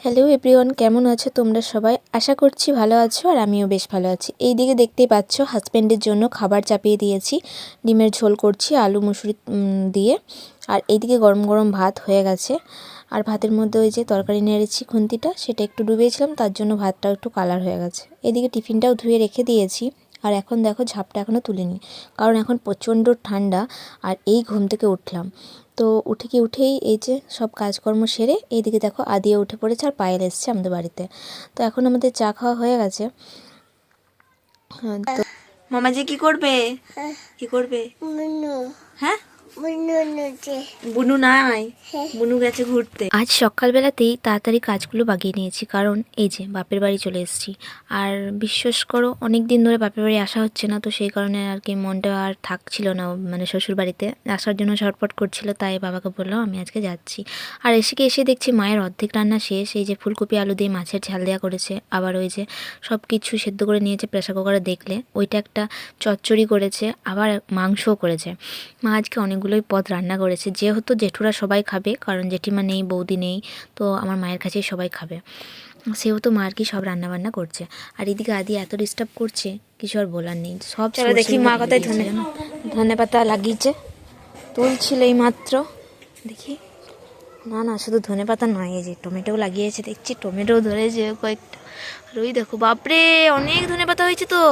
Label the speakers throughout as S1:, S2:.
S1: Hello everyone, কেমন আছো তোমরা সবাই? আশা করছি ভালো আছো আর আমিও বেশ ভালো আছি। এইদিকে দেখতেই পাচ্ছ হাজব্যান্ডের জন্য খাবার চাপিয়ে দিয়েছি। ডিমের ঝোল করছি আলু মুসুরি দিয়ে। আর এইদিকে গরম গরম ভাত হয়ে গেছে। আর ভাতের মধ্যে ওই যে তরকারি নেড়েছি খুন্তিটা, সেটা একটু ডুবিয়েছিলাম, তার জন্য ভাতটাও একটু কালার হয়ে গেছে। এদিকে টিফিনটাও ধুয়ে রেখে দিয়েছি। আর এখন দেখো ঝাপটা এখনও তুলিনি, কারণ এখন প্রচণ্ড ঠান্ডা। আর এই ঘুম থেকে উঠলাম, তো উঠেই এই যে সব কাজকর্ম সেরে এইদিকে দেখো আদিও উঠে পড়েছে আর পায়েল এসছে আমাদের বাড়িতে। তো এখন আমাদের চা খাওয়া হয়ে গেছে। তো মামাজি কি করবে? কি করবে? হ্যাঁ, বুনু নাই, বুনু গেছে ঘুরতে। আজ সকালবেলাতেই তাড়াতাড়ি কাজগুলো বাগিয়ে নিয়েছি, কারণ এই যে বাপের বাড়ি চলে এসেছি। আর বিশ্বাস করো অনেক দিন ধরে বাপের বাড়ি আসা হচ্ছে না, তো সেই কারণে আর কি মনটা আর থাকছিল না, মানে শ্বশুর বাড়িতে আসার জন্য ছটফট করছিল। তাই বাবাকে বললাম আমি আজকে যাচ্ছি। আর এসে দেখছি মায়ের অর্ধেক রান্না শেষ। এই যে ফুলকপি আলু দিয়ে মাছের ঝাল দেওয়া করেছে, আবার ওই যে সব কিছু সেদ্ধ করে নিয়েছে প্রেসার কুকারে, দেখলে ওইটা একটা চচ্চড়ি করেছে, আবার মাংসও করেছে। মা আজকে অনেকগুলোই পদ রান্না করেছে, যেহেতু জেঠুরা সবাই খাবে, কারণ জেঠিমা নেই, বৌদি নেই, তো আমার মায়ের কাছেই সবাই খাবে, সেহেতু মা আর কি সব রান্নাবান্না করছে। আর এদিকে আদি এত ডিস্টার্ব করছে, কিছু আর বলার নেই। সব চলো দেখি মা কথায় ধনে পাতা লাগিয়েছে, তুলছিল এই মাত্র। দেখি, না শুধু ধনে পাতা নয়, এই যে টমেটোও লাগিয়েছে, দেখছি টমেটোও ধরেছে কয়েকটা। আর ওই দেখো, বাপরে অনেক ধনে পাতা হয়েছে তো,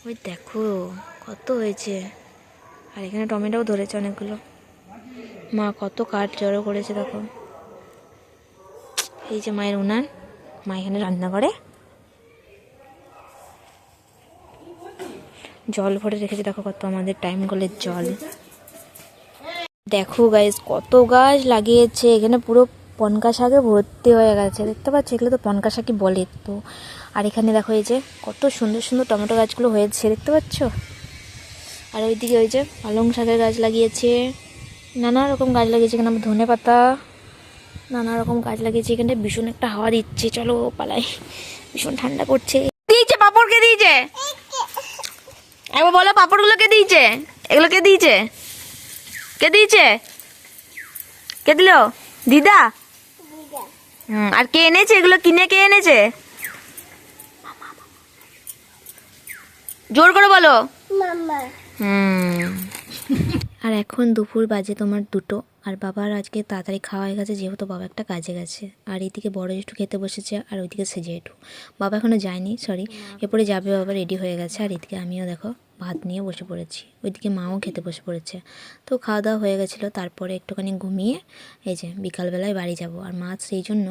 S1: ওই দেখো কত হয়েছে। আর এখানে টমেটোও ধরেছে অনেকগুলো। মা কত কাঠ জড়ো করেছে দেখো। এই যে মায়ের উনান, মা এখানে রান্না করে, জল ভরে রেখেছে দেখো কত, আমাদের টাইম কলের জল। দেখো গাইস কত গাছ লাগিয়েছে এখানে, পুরো পনকা শাকে ভর্তি হয়ে গেছে, দেখতে পাচ্ছ? এগুলো তো পনকা শাকই বলে তো। আর এখানে দেখো এই যে কত সুন্দর সুন্দর টমেটো গাছগুলো হয়েছে, দেখতে পাচ্ছ? আর ওইদিকে ওই যে পালং শাকের গাছ লাগিয়েছে, নানা রকম গাছ লাগিয়েছে। এখানে আমার ধনে পাতা, নানা রকম গাছ লাগিয়েছে। এখানে ভীষণ একটা হাওয়া দিচ্ছে, চলো পালাই, ভীষণ ঠান্ডা করছে। দিয়েছে পাপড়, কে দিয়েছে? একবার বলো পাপড়গুলো কে দিয়েছে? এগুলো কে দিয়েছে? কে দিয়েছে? কে দিল? দিদা। আর কে এনেছে এগুলো? কিনে কে এনেছে? জোর করে বলো। আর এখন দুপুর বাজে তোমার 2টো। আর বাবার আজকে তাড়াতাড়ি খাওয়া হয়ে গেছে, যেহেতু বাবা একটা কাজে গেছে। আর এইদিকে বড় জেঠু খেতে বসেছে, আর ওইদিকে সেজে জেঠু। বাবা এখনও যায়নি, সরি, এরপরে যাবে, বাবা রেডি হয়ে গেছে। আর এদিকে আমিও দেখো ভাত নিয়ে বসে পড়েছি, ওইদিকে মাও খেতে বসে পড়েছে। তো খাওয়া দাওয়া হয়ে গেছিলো, তারপরে একটুখানি ঘুমিয়ে এই যে বিকালবেলায় বাড়ি যাব। আর মা সেই জন্য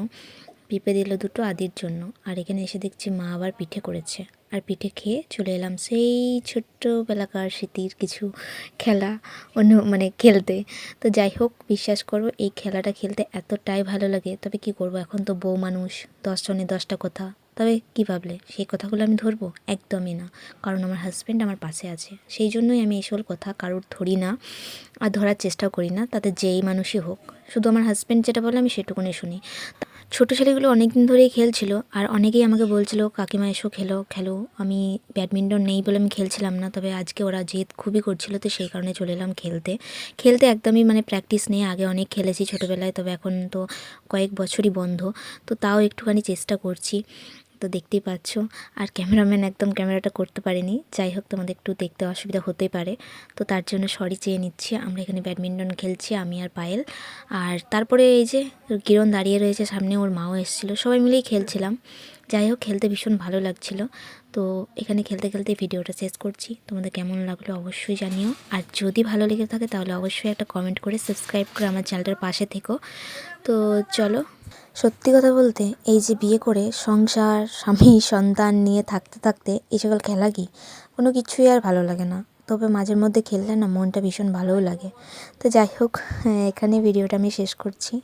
S1: পিঁপে দিল 2টো আদির জন্য। আর এখানে এসে দেখছি মা আবার পিঠে করেছে, আর পিঠে খেয়ে চলে এলাম সেই ছোট্টবেলাকার স্মৃতির কিছু খেলা মানে খেলতে। তো যাই হোক, বিশ্বাস করো এই খেলাটা খেলতে এতটাই ভালো লাগে। তবে কি করব, এখন তো বউ মানুষ, 10 জনে 10টা কথা। তবে কি ভাবলে সেই কথাগুলো আমি ধরবো? একদমই না, কারণ আমার হাজব্যান্ড আমার পাশে আছে, সেই জন্যই আমি এইসব কথা কারোর ধরি না, আর ধরার চেষ্টাও করি না, তাতে যেই মানুষই হোক। শুধু আমার হাজব্যান্ড যেটা বলে আমি সেটুকুনি শুনি। ছোটো ছেলেগুলো অনেক দিন ধরেই খেলছিল, আর অনেকেই আমাকে বলছিল কাকিমা এসো খেলো। আমি ব্যাডমিন্টন নেই বলে আমি খেলছিলাম না, তবে আজকে ওরা জেদ খুবই করছিল, তো সেই কারণে চলে এলাম খেলতে একদমই মানে প্র্যাকটিস নেই। আগে অনেক খেলেছি ছোটোবেলায়, তবে এখন তো কয়েক বছরই বন্ধ, তো তাও একটুখানি চেষ্টা করছি, তো দেখতেই পাচ্ছ। আর ক্যামেরাম্যান একদম ক্যামেরাটা করতে পারেনি, যাই হোক তোমাদের একটু দেখতে অসুবিধা হতেই পারে, তো তার জন্য সরি চেয়ে নিচ্ছি। আমরা এখানে ব্যাডমিন্টন খেলছি, আমি আর পায়েল। আর তারপরে এই যে কিরণ দাঁড়িয়ে রয়েছে সামনে, ওর মাও এসেছিলো, সবাই মিলেই খেলছিলাম। যাই হোক, খেলতে ভীষণ ভালো লাগছিল। তো এখানে খেলতে খেলতে ভিডিওটা শেষ করছি। তোমাদের কেমন লাগলো অবশ্যই জানিও, আর যদি ভালো লেগে থাকে তাহলে অবশ্যই একটা কমেন্ট করে সাবস্ক্রাইব করে আমার চ্যানেলটার পাশে থেকো। তো চলো, সত্যি কথা বলতে এই যে বিয়ে করে সংসার, স্বামী, সন্তান নিয়ে থাকতে থাকতে এই সকল খেলা কি কোনো কিছুই আর ভালো লাগে না, তবে মাঝের মধ্যে খেললে না মনটা ভীষণ ভালোও লাগে। তো যাই হোক, এখানে ভিডিওটা আমি শেষ করছি।